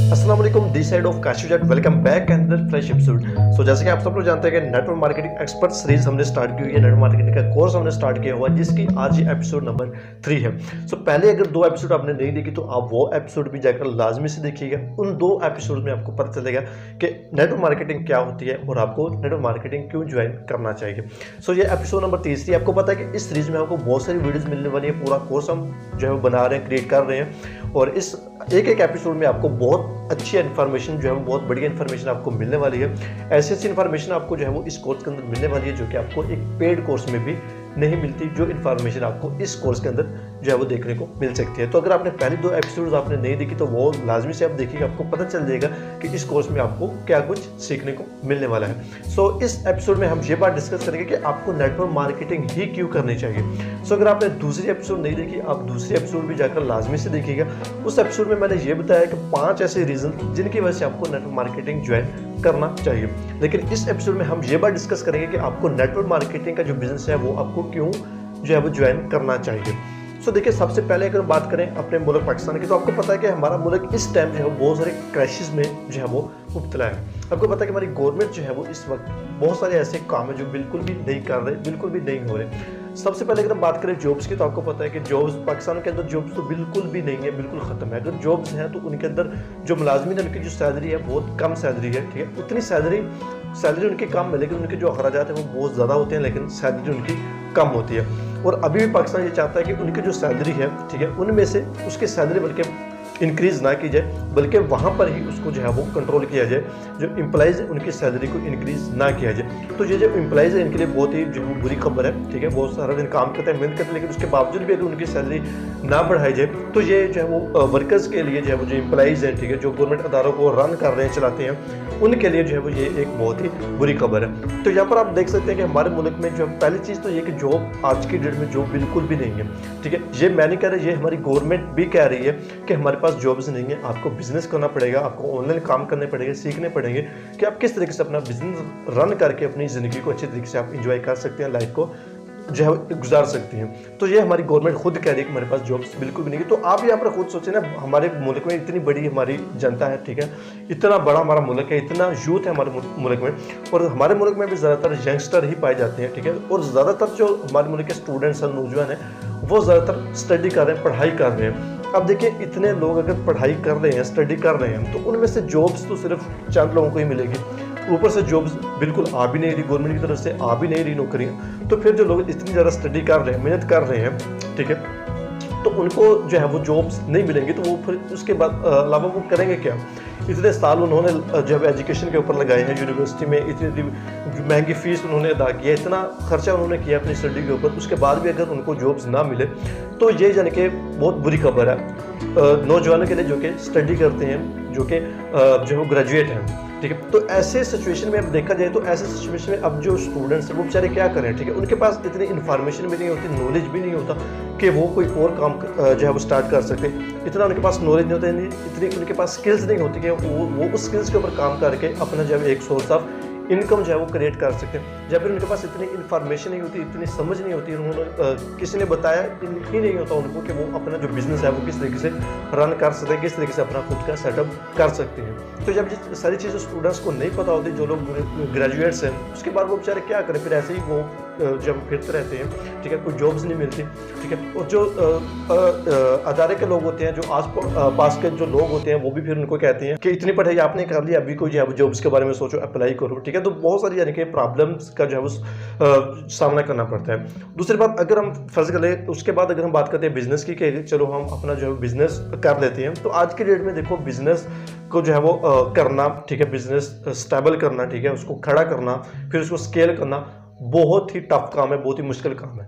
अस्सलाम वालेकुम, this side of Kashif Jat. Welcome back and fresh episode. So जैसे कि आप सब लोग जानते हैं कि नेटवर्क मार्केटिंग एक्सपर्ट सीरीज हमने स्टार्ट की हुई है, नेटवर्क मार्केटिंग का कोर्स हमने स्टार्ट किया हुआ है, जिसकी आज ये एपिसोड नंबर 3 है। सो पहले अगर 2 एपिसोड आपने नहीं देखी तो आप वो एपिसोड भी जाकर लाजमी से देखिएगा। उन 2 एपिसोड में आपको पता चलेगा कि नेटवर्क मार्केटिंग क्या होती है और आपको नेटवर्क मार्केटिंग क्यों ज्वाइन करना चाहिए। सो ये एपिसोड नंबर 3 आपको पता है कि इस सीरीज में आपको बहुत सारी वीडियोज मिलने वाली है। पूरा कोर्स हम जो है बना रहे हैं, क्रिएट कर रहे हैं, और इस एक एपिसोड में आपको बहुत अच्छी इन्फॉर्मेशन जो है वो बहुत बढ़िया इन्फॉर्मेशन आपको मिलने वाली है। ऐसी इन्फॉर्मेशन आपको जो है वो इस कोर्स के अंदर मिलने वाली है, जो कि आपको एक पेड कोर्स में भी नहीं मिलती। जो इन्फॉर्मेशन आपको इस कोर्स के अंदर जो है वो देखने को मिल सकती है। तो अगर आपने पहले 2 एपिसोड्स आपने नहीं देखी तो वो लाजमी से आप देखिएगा, आपको पता चल जाएगा कि इस कोर्स में आपको क्या कुछ सीखने को मिलने वाला है। सो इस एपिसोड में हम ये बात डिस्कस करेंगे कि आपको नेटवर्क मार्केटिंग ही क्यों करनी चाहिए। सो अगर आपने दूसरी एपिसोड नहीं देखी, आप दूसरी एपिसोड भी जाकर लाजमी से देखिएगा। उस एपिसोड में मैंने ये बताया कि 5 ऐसे रीजन जिनकी वजह से आपको नेटवर्क मार्केटिंग ज्वाइन करना चाहिए। लेकिन इस एपिसोड में हम ये बात डिस्कस करेंगे कि आपको नेटवर्क मार्केटिंग का जो बिजनेस है वो आपको क्यों जो है वो ज्वाइन करना चाहिए। सो देखिए, सबसे पहले अगर बात करें अपने मुल्क पाकिस्तान की, तो आपको पता है कि हमारा मुल्क इस टाइम जो है बहुत सारे क्रैशेस में जो है वो मुब्तला है। आपको पता है कि हमारी गवर्नमेंट जो है वो इस वक्त बहुत सारे ऐसे काम है जो बिल्कुल भी नहीं कर रहे, बिल्कुल भी नहीं हो रहे। सबसे पहले अगर हम बात करें जॉब्स की, तो आपको पता है कि जॉब्स पाकिस्तान के अंदर जॉब्स तो बिल्कुल भी नहीं है, बिल्कुल ख़त्म है। अगर जॉब्स हैं तो उनके अंदर जो मुलाजमीन है उनकी जो सैलरी है बहुत कम सैलरी है, ठीक है। उतनी सैलरी उनकी कम है, लेकिन उनके जो अखराजात हैं वो बहुत ज़्यादा होते हैं, लेकिन सैलरी उनकी कम होती है। और अभी भी पाकिस्तान ये चाहता है कि उनकी जो सैलरी है, ठीक है, उनमें से उसकी सैलरी बल्कि इंक्रीज़ ना की जाए, बल्कि वहाँ पर ही उसको जो है वो कंट्रोल किया जाए। जो एम्प्लॉइज़ है उनकी सैलरी को इंक्रीज़ ना किया जाए। तो ये जो एम्प्लॉइज़ है इनके लिए बहुत ही जो है बुरी खबर है, ठीक है। बहुत सारा दिन काम करते हैं, मेहनत करते हैं, लेकिन उसके बावजूद भी अगर उनकी सैलरी ना बढ़ाई जाए तो ये जो है वो वर्कर्स के लिए जो है वो जो एम्प्लॉइज़ हैं, ठीक है, जो गवर्नमेंट अदारों को रन कर रहे हैं, चलाते हैं, उनके लिए जो है वो ये एक बहुत ही बुरी खबर है। तो यहाँ पर आप देख सकते हैं कि हमारे मुल्क में जो पहली चीज़ तो ये कि जॉब आज की डेट में जॉब बिल्कुल भी नहीं है, ठीक है। ये मैं नहीं कह रहा, ये हमारी गवर्नमेंट भी कह रही है कि हमारे पास जॉब्स नहीं है। आपको बिजनेस करना पड़ेगा, आपको ऑनलाइन काम करने पड़ेंगे, सीखने पड़ेंगे कि आप किस तरीके से अपना बिजनेस रन करके अपनी ज़िंदगी को अच्छे तरीके से आप इंजॉय कर सकते हैं, लाइफ को जो है गुजार सकती हैं। तो ये हमारी गवर्नमेंट खुद कह रही है कि हमारे पास जॉब्स बिल्कुल भी नहीं है। तो आप यहाँ पर खुद सोचें ना, हमारे मुल्क में इतनी बड़ी हमारी जनता है, ठीक है, इतना बड़ा हमारा मुल्क है, इतना यूथ है हमारे मुल्क में, और हमारे मुल्क में भी ज़्यादातर यंगस्टर ही पाए जाते हैं, ठीक है। और ज़्यादातर जो हमारे मुल्क के स्टूडेंट्स हैं, नौजवान हैं, वो ज़्यादातर स्टडी कर रहे हैं, पढ़ाई कर रहे हैं। अब देखिए, इतने लोग अगर पढ़ाई कर रहे हैं, स्टडी कर रहे हैं, तो उनमें से जॉब्स तो सिर्फ चंद लोगों को ही मिलेगी। ऊपर से जॉब्स बिल्कुल आ भी नहीं रही, गवर्नमेंट की तरफ से आ भी नहीं रही नौकरियाँ। तो फिर जो लोग इतनी ज़्यादा स्टडी कर रहे हैं, मेहनत कर रहे हैं, ठीक है, तो उनको जो है वो जॉब्स नहीं मिलेंगी। तो वो फिर उसके बाद अलावा वो करेंगे क्या? इतने साल उन्होंने जो है एजुकेशन के ऊपर लगाए हैं, यूनिवर्सिटी में इतनी महंगी फ़ीस उन्होंने अदा किया, इतना खर्चा उन्होंने किया अपनी स्टडी के ऊपर, उसके बाद भी अगर उनको जॉब्स ना मिले तो ये यानी कि बहुत बुरी खबर है नौजवानों के लिए जो कि स्टडी करते हैं, जो कि जो ग्रेजुएट हैं, ठीक है। तो ऐसे सिचुएशन में अब देखा जाए तो ऐसे सिचुएशन में अब जो स्टूडेंट्स हैं वो बेचारे क्या करें, ठीक है। उनके पास इतनी इन्फॉर्मेशन भी नहीं होती, नॉलेज भी नहीं होता कि वो कोई और काम जो है वो स्टार्ट कर सके। इतना उनके पास नॉलेज नहीं होता, इतनी उनके पास स्किल्स नहीं होती कि वो उस स्किल्स के ऊपर काम करके अपना जो है एक सोर्स ऑफ इनकम जो है वो क्रिएट कर सकते हैं। जब फिर उनके पास इतनी इन्फॉर्मेशन नहीं होती, इतनी समझ नहीं होती, उन्होंने किसी ने बताया ही नहीं होता उनको कि वो अपना जो बिज़नेस है वो किस तरीके से रन कर सकते हैं, किस तरीके से अपना खुद का सेटअप कर सकते हैं। तो जब ये सारी चीज़ें स्टूडेंट्स को नहीं पता होती, जो लोग ग्रेजुएट्स हैं, उसके बाद वो बेचारे क्या करें? फिर ऐसे ही वो जब फिरते रहते हैं, ठीक है, कोई जॉब्स नहीं मिलती, ठीक है। और जो अदारे के लोग होते हैं, जो आस पास के जो लोग होते हैं, वो भी फिर उनको कहते हैं कि इतनी पढ़ाई आपने कर ली, अभी कोई जो है जॉब्स के बारे में सोचो, अप्लाई करो, ठीक है। तो बहुत सारी यानी कि प्रॉब्लम्स का जो है वो सामना करना पड़ता है। दूसरी बात, अगर हम फर्ज कर ले, उसके बाद अगर हम बात करते हैं बिजनेस की, कि चलो हम अपना जो है बिजनेस कर लेते हैं, तो आज की डेट में देखो बिजनेस को जो है वो करना, ठीक है, बिजनेस स्टेबल करना, ठीक है, उसको खड़ा करना, फिर उसको स्केल करना बहुत ही टफ काम है, बहुत ही मुश्किल काम है,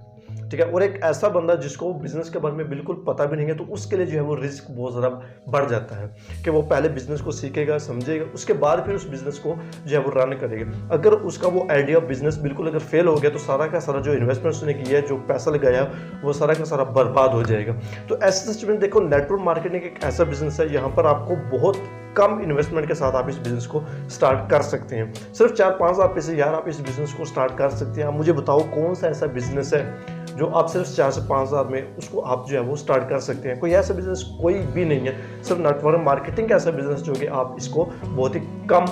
ठीक है। और एक ऐसा बंदा जिसको बिजनेस के बारे में बिल्कुल पता भी नहीं है, तो उसके लिए जो है वो रिस्क बहुत ज़्यादा बढ़ जाता है कि वो पहले बिजनेस को सीखेगा, समझेगा, उसके बाद फिर उस बिजनेस को जो है वो रन करेगा। अगर उसका वो आइडिया बिजनेस बिल्कुल अगर फेल हो गया तो सारा का सारा जो इन्वेस्टमेंट उसने किया है, जो पैसा लगाया, वो सारा का सारा बर्बाद हो जाएगा। तो ऐसे सिचुएशन देखो, नेटवर्क मार्केटिंग एक ऐसा बिजनेस है, यहाँ पर आपको बहुत कम इन्वेस्टमेंट के साथ आप इस बिज़नेस को स्टार्ट कर सकते हैं। सिर्फ 4-5 हज़ार रुपये से यार आप इस बिज़नेस को स्टार्ट कर सकते हैं। आप मुझे बताओ कौन सा ऐसा बिज़नेस है जो आप सिर्फ 4 से 5 हज़ार में उसको आप जो है वो स्टार्ट कर सकते हैं। कोई ऐसा बिजनेस कोई भी नहीं है, सिर्फ नेटवर्क मार्केटिंग का ऐसा बिजनेस जो कि आप इसको बहुत ही कम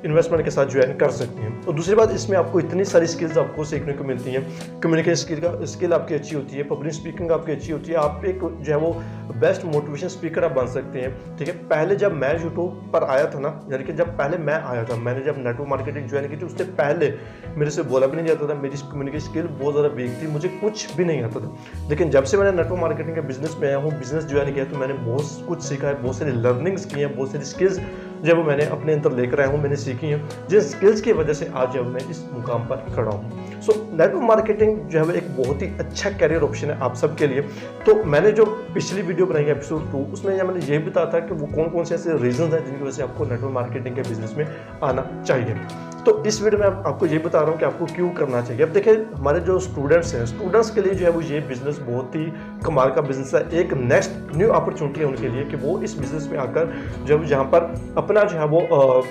इन्वेस्टमेंट के साथ ज्वाइन कर सकते हैं। और दूसरी बात, इसमें आपको इतनी सारी स्किल्स आपको सीखने को मिलती हैं। कम्युनिकेशन स्किल आपकी अच्छी होती है, पब्लिक स्पीकिंग आपकी अच्छी होती है, आप एक जो है वो बेस्ट मोटिवेशन स्पीकर आप बन सकते हैं। ठीक है, पहले जब मैं यूट्यूब पर आया था ना, यानी कि जब पहले मैं आया था, मैंने जब नेटवर्क मार्केटिंग ज्वाइन की थी, उससे पहले मेरे से बोला भी नहीं जाता था, मेरी कम्युनिकेशन स्किल बहुत ज़्यादा वीक थी, मुझे कुछ भी नहीं आता था। लेकिन जब से मैंने नेटवर्क मार्केटिंग के बिजनेस में आया हूँ, बिजनेस ज्वाइन किया, तो मैंने बहुत कुछ सीखा है, बहुत सारी लर्निंग्स की हैं, बहुत सारी स्किल्स जब वो मैंने अपने अंदर लेकर आया हूँ, मैंने सीखी हैं, जिन स्किल्स की वजह से आज जब मैं इस मुकाम पर खड़ा हूँ। सो नेटवर्क मार्केटिंग जो है एक बहुत ही अच्छा कैरियर ऑप्शन है आप सबके लिए। तो मैंने जो पिछली वीडियो बनाई है एपिसोड 2, उसमें मैंने ये बताया था कि वो कौन कौन से ऐसे रीजन हैं जिनकी वजह से आपको नेटवर्क मार्केटिंग के बिजनेस में आना चाहिए। तो इस वीडियो में आपको ये बता रहा हूँ कि आपको क्यों करना चाहिए। अब देखिए, हमारे जो स्टूडेंट्स हैं, स्टूडेंट्स के लिए जो है वो ये बिज़नेस बहुत ही कमाल का बिज़नेस है, एक नेक्स्ट न्यू अपॉर्चुनिटी है उनके लिए कि वो इस बिज़नेस में आकर जब जहाँ पर अपना जो है वो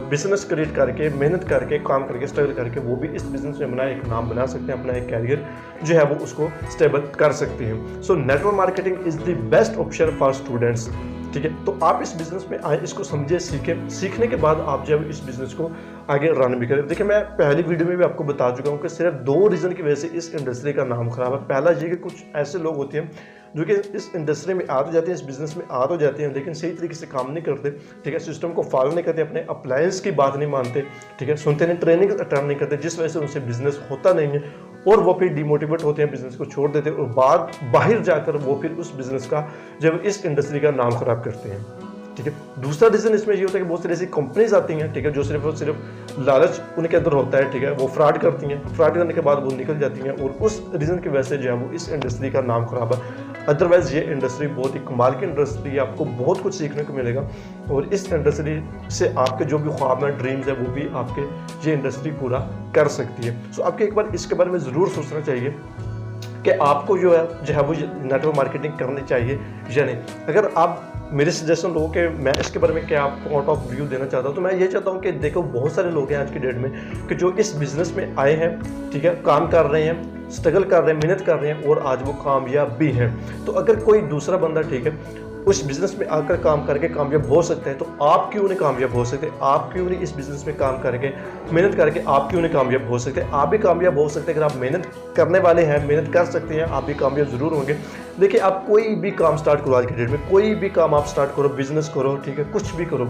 बिजनेस क्रिएट करके, मेहनत करके, काम करके, स्ट्रगल करके वो भी इस बिज़नेस में अपना एक नाम बना सकते हैं, अपना एक कैरियर जो है वो उसको स्टेबल कर सकते हैं। So network marketing is the best option for students. ठीक है, तो आप इस बिज़नेस में आए, इसको समझे, सीखें, सीखने के बाद आप जब इस बिज़नेस को आगे रन भी करें। देखिए, मैं पहली वीडियो में भी आपको बता चुका हूँ कि सिर्फ 2 रीज़न की वजह से इस इंडस्ट्री का नाम खराब है। पहला ये कि कुछ ऐसे लोग होते हैं जो कि इस इंडस्ट्री में आ तो जाते हैं, इस बिज़नेस में आ तो जाते हैं, लेकिन सही तरीके से काम नहीं करते। ठीक है, सिस्टम को फॉलो नहीं करते, अपने अप्लायंस की बात नहीं मानते। ठीक है, सुनते नहीं, ट्रेनिंग अटेंड नहीं करते, जिस वजह से उनसे बिज़नेस होता नहीं है और वो फिर डिमोटिवेट होते हैं, बिज़नेस को छोड़ देते हैं और बाहर जाकर वो फिर उस बिज़नेस का जब इस इंडस्ट्री का नाम खराब करते हैं। ठीक है, दूसरा रीज़न इसमें ये होता है कि बहुत सारी ऐसी कंपनीज आती हैं, ठीक है, जो सिर्फ और सिर्फ लालच उनके अंदर होता है। ठीक है, वो फ्रॉड करती हैं, फ्रॉड करने के बाद वो निकल जाती हैं और उस रीज़न की वजह से जो है वो इस इंडस्ट्री का नाम खराब है। अदरवाइज़ ये इंडस्ट्री बहुत ही कमाल की इंडस्ट्री है, आपको बहुत कुछ सीखने को मिलेगा और इस इंडस्ट्री से आपके जो भी ख्वाब हैं, ड्रीम्स है, वो भी आपके ये इंडस्ट्री पूरा कर सकती है। सो आपको एक बार इसके बारे में ज़रूर सोचना चाहिए कि आपको जो है वो नेटवर्क मार्केटिंग करनी चाहिए या नहीं। अगर आप मेरे सजेशन लोगों के, मैं इसके बारे में क्या आपको पॉइंट ऑफ व्यू देना चाहता हूँ, तो मैं ये चाहता हूँ कि देखो, बहुत सारे लोग हैं आज की डेट में कि जो इस बिज़नेस में आए हैं, ठीक है, काम कर रहे हैं, स्ट्रगल कर रहे हैं, मेहनत कर रहे हैं और आज वो कामयाब भी हैं। तो अगर कोई दूसरा बंदा, ठीक है, उस बिज़नेस में आकर काम करके कामयाब हो सकते हैं, तो आप क्यों नहीं कामयाब हो सकते? आप क्यों नहीं इस बिज़नेस में काम करके, मेहनत करके आप क्यों नहीं कामयाब हो सकते? आप भी कामयाब हो सकते हैं अगर आप मेहनत करने वाले हैं, मेहनत कर सकते हैं, आप भी कामयाब ज़रूर होंगे। देखिए, आप कोई भी काम स्टार्ट करो, आज की डेट में कोई भी काम आप स्टार्ट करो, बिज़नेस करो, ठीक है, कुछ भी करो,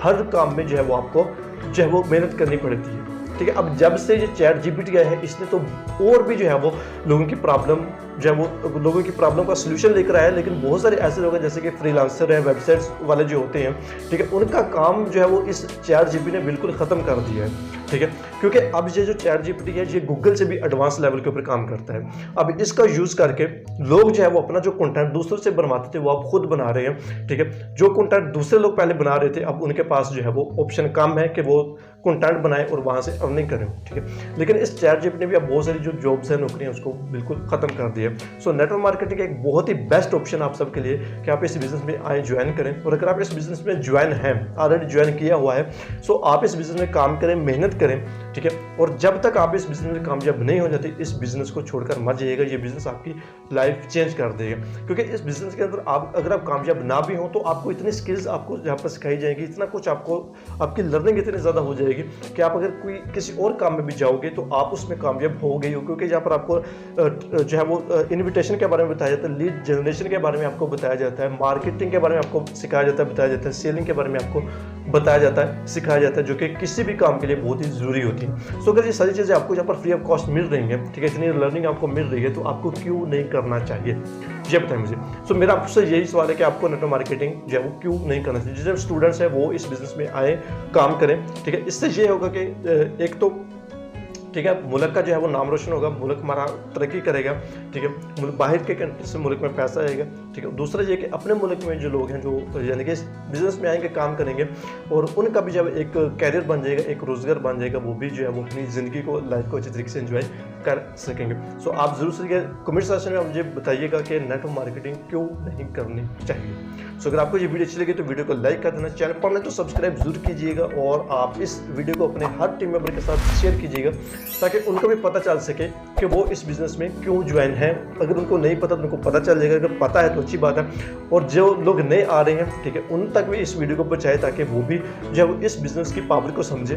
हर काम में जो है वो आपको जो है वो मेहनत करनी पड़ती है। ठीक है, अब जब से ये चैट जीपीटी आया है, इसने तो और भी जो है वो लोगों की प्रॉब्लम जो है वो लोगों की प्रॉब्लम का सलूशन लेकर आया है। लेकिन बहुत सारे ऐसे लोग हैं जैसे कि फ्रीलांसर है, वेबसाइट्स वाले जो होते हैं, ठीक है, उनका काम जो है वो इस चैट जीपीटी ने बिल्कुल ख़त्म कर दिया है। ठीक है, क्योंकि अब ये जो चैट जीपीटी है, ये गूगल से भी एडवांस लेवल के ऊपर काम करता है। अब इसका यूज़ करके लोग जो है वो अपना जो कंटेंट दूसरों से बनवाते थे वो अब खुद बना रहे हैं। ठीक है, जो कंटेंट दूसरे लोग पहले बना रहे थे, अब उनके पास जो है वो ऑप्शन कम है कि वो कंटेंट बनाएं और वहाँ से अर्निंग करें। ठीक है, लेकिन इस चैट जीपीटी ने भी अब बहुत सारी जो जॉब्स हैं, नौकरियां, उसको बिल्कुल ख़त्म कर दिया। सो नेटवर्क मार्केटिंग एक बहुत ही बेस्ट ऑप्शन आप सबके लिए कि आप इस बिज़नेस में आए, ज्वाइन करें। और अगर आप इस बिज़नेस में ज्वाइन हैं, ऑलरेडी ज्वाइन किया हुआ है, सो आप इस बिज़नेस में काम करें, मेहनत करें। ठीक है, और जब तक आप इस बिज़नेस में कामयाब नहीं हो जाते, इस बिज़नेस को छोड़कर मत जाइएगा। ये बिज़नेस आपकी लाइफ चेंज कर देगा, क्योंकि इस बिज़नेस के अंदर आप अगर आप कामयाब ना भी हो तो आपको इतनी स्किल्स आपको यहाँ पर सिखाई जाएगी, इतना कुछ आपको, आपकी लर्निंग इतनी ज़्यादा हो जाएगी कि आप अगर कोई किसी और काम में भी जाओगे तो आप उसमें कामयाब हो गए हो। क्योंकि यहाँ पर आपको जो है वो इन्विटेशन के बारे में बताया जाता है, लीड जनरेशन के बारे में आपको बताया जाता है, मार्केटिंग के बारे में आपको सिखाया जाता है, बताया जाता है, सेलिंग के बारे में आपको बताया जाता है, सिखाया जाता है, जो कि किसी भी काम के लिए बहुत ही ज़रूरी होती है। सो अगर ये सारी चीज़ें आपको यहाँ पर फ्री ऑफ कॉस्ट मिल रही हैं, ठीक है, इतनी लर्निंग आपको मिल रही है, तो आपको क्यों नहीं करना चाहिए, ये बताएं मुझे। सो मेरा आपसे यही सवाल है कि आपको नेटवर्क मार्केटिंग जो है वो क्यों नहीं करना चाहिए। जो स्टूडेंट्स हैं वो इस बिज़नेस में आए, काम करें। ठीक है, इससे ये होगा कि एक तो, ठीक है, मुल्क का जो है वो नाम रोशन होगा, मुल्क हमारा तरक्की करेगा। ठीक है, बाहर के कंट्री से मुल्क में पैसा आएगा, ठीक है। दूसरा ये कि अपने मुल्क में जो लोग हैं जो यानी कि बिजनेस में आएंगे, काम करेंगे और उनका भी जब एक कैरियर बन जाएगा, एक रोज़गार बन जाएगा, वो भी जो है वो अपनी ज़िंदगी को, लाइफ को अच्छी तरीके से एंजॉय कर सकेंगे। सो आप ज़रूर से कमेंट सेक्शन में आप मुझे बताइएगा कि नेटवर्क मार्केटिंग क्यों नहीं करनी चाहिए। सो अगर आपको ये वीडियो अच्छी लगी तो वीडियो को लाइक कर देना, चैनल पर नहीं तो सब्सक्राइब जरूर कीजिएगा और आप इस वीडियो को अपने हर टीम मेंबर के साथ शेयर कीजिएगा ताकि उनको भी पता चल सके कि वो इस बिज़नेस में क्यों ज्वाइन है। अगर उनको नहीं पता तो उनको पता चल जाएगा, अगर पता है तो अच्छी बात है। और जो लोग नए आ रहे हैं, ठीक है, उन तक भी इस वीडियो को पहुंचाए ताकि वो भी जो है वो इस बिज़नेस की पावर को समझे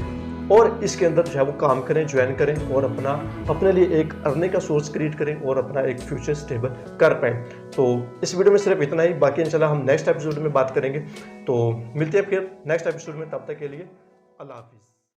और इसके अंदर जो है वो काम करें, ज्वाइन करें और अपने लिए एक अर्निंग का सोर्स क्रिएट करें और अपना एक फ्यूचर स्टेबल कर पाएँ। तो इस वीडियो में सिर्फ इतना ही, बाकी इंशाल्लाह हम नेक्स्ट एपिसोड में बात करेंगे। तो मिलते हैं फिर नेक्स्ट एपिसोड में, तब तक के लिए अल्लाह हाफिज़।